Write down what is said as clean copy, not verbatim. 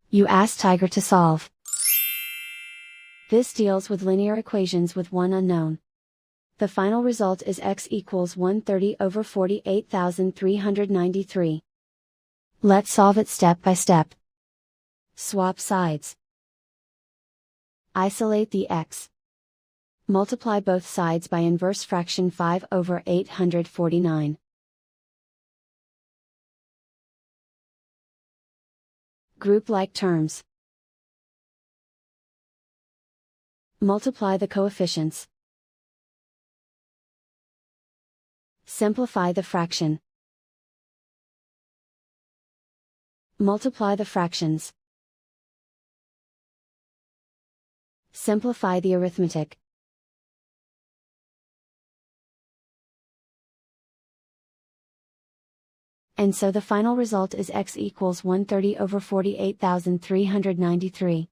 You ask Tiger to solve. This deals with linear equations with one unknown. The final result is x equals 130 over 48,393. Let's solve it step by step. Swap sides. Isolate the x. Multiply both sides by inverse fraction 5 over 849. Group like terms. Multiply the coefficients. Simplify the fraction. Multiply the fractions. Simplify the arithmetic. And so the final result is x equals 130 over 48,393.